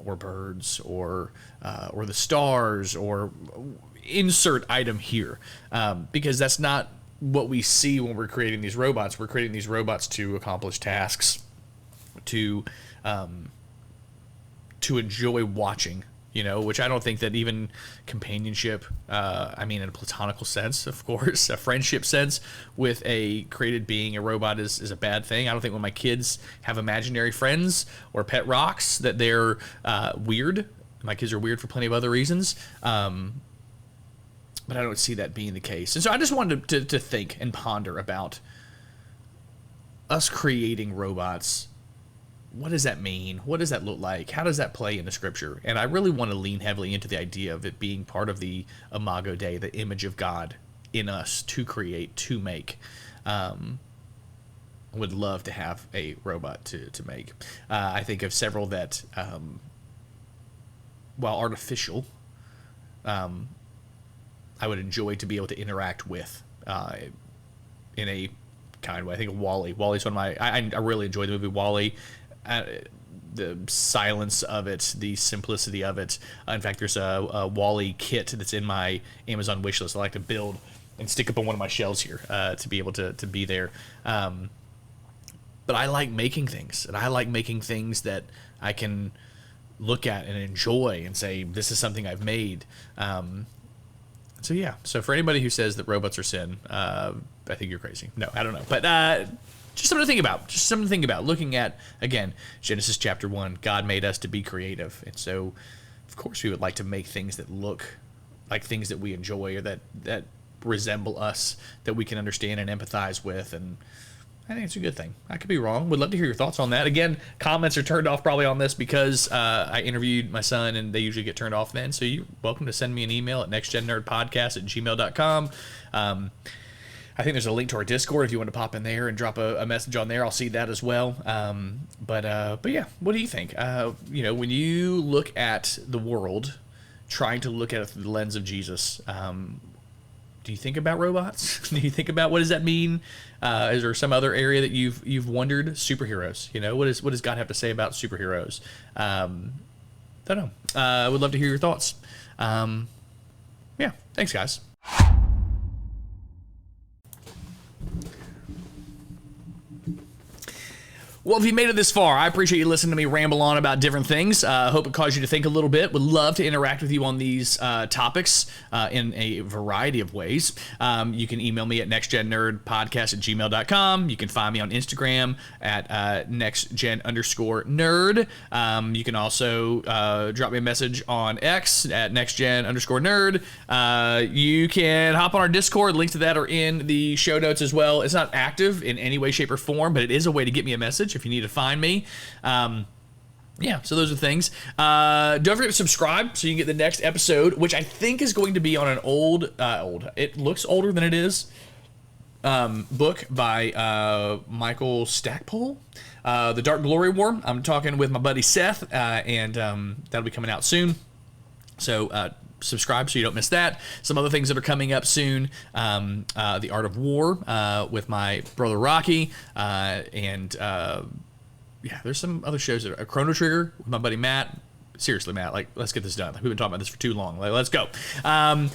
or birds, or the stars, or insert item here, because that's not what we see when we're creating these robots. We're creating these robots to accomplish tasks, to enjoy watching. Which I don't think that even companionship, I mean in a platonical sense, of course, a friendship sense with a created being, a robot, is a bad thing. I don't think when my kids have imaginary friends or pet rocks that they're weird. My kids are weird for plenty of other reasons. But I don't see that being the case. And so I just wanted to think and ponder about us creating robots. What does that mean? What does that look like? How does that play into Scripture? And I really want to lean heavily into the idea of it being part of the Imago Dei, the image of God in us, to create, to make. Would love to have a robot to make. I think of several that, while artificial, I would enjoy to be able to interact with in a kind way. I think of WALL-E. WALL-E's one of my... I really enjoy the movie WALL-E. The silence of it, the simplicity of it. In fact, there's a WALL-E kit that's in my Amazon wishlist I like to build and stick up on one of my shelves here to be able to be there. But I like making things, and I like making things that I can look at and enjoy and say, this is something I've made. So yeah, so for anybody who says that robots are sin, I think you're crazy. No, I don't know. But just something to think about. Just something to think about. Looking at, again, Genesis chapter 1, God made us to be creative. And so, of course, we would like to make things that look like things that we enjoy or that resemble us, that we can understand and empathize with. And I think it's a good thing. I could be wrong. Would love to hear your thoughts on that. Again, comments are turned off probably on this because I interviewed my son and they usually get turned off then. So you're welcome to send me an email at nextgennerdpodcast@gmail.com. I think there's a link to our Discord if you want to pop in there and drop a message on there. I'll see that as well. But yeah, what do you think? When you look at the world, trying to look at it through the lens of Jesus, do you think about robots? Do you think about what does that mean? Is there some other area that you've wondered? Superheroes, what does God have to say about superheroes? Don't know. I would love to hear your thoughts. Yeah, thanks guys. Well, if you made it this far, I appreciate you listening to me ramble on about different things. I hope it caused you to think a little bit. Would love to interact with you on these topics in a variety of ways. You can email me at nextgennerdpodcast@gmail.com. You can find me on Instagram at nextgen_nerd. You can also drop me a message on X at nextgen_nerd. You can hop on our Discord. Links to that are in the show notes as well. It's not active in any way, shape, or form, but it is a way to get me a message if you need to find me. Yeah, so those are things. Don't forget to subscribe so you can get the next episode, which I think is going to be on an old, it looks older than it is, book by Michael Stackpole, The Dark Glory War. I'm talking with my buddy Seth, and that'll be coming out soon. So subscribe so you don't miss that. Some other things that are coming up soon. The Art of War with my brother Rocky, and yeah, there's some other shows that are Chrono Trigger with my buddy Matt. Seriously, Matt, like, let's get this done. We've been talking about this for too long. Like, let's go. But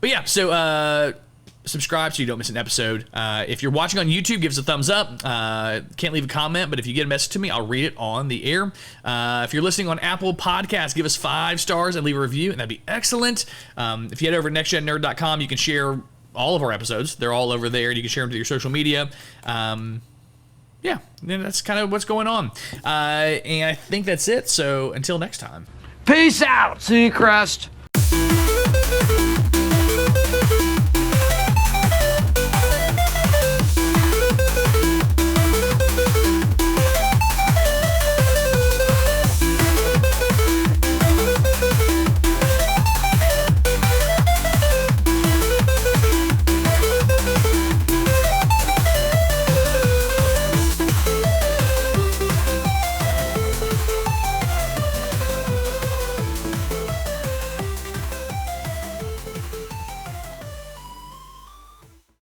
yeah, so subscribe so you don't miss an episode. If you're watching on YouTube, give us a thumbs up. Can't leave a comment, but if you get a message to me, I'll read it on the air. If you're listening on Apple Podcasts, give us 5 stars and leave a review, and that'd be excellent. If you head over to nextgennerd.com, you can share all of our episodes. They're all over there, and you can share them to your social media. Yeah, and that's kind of what's going on. And I think that's it. So until next time. Peace out, Seacrest.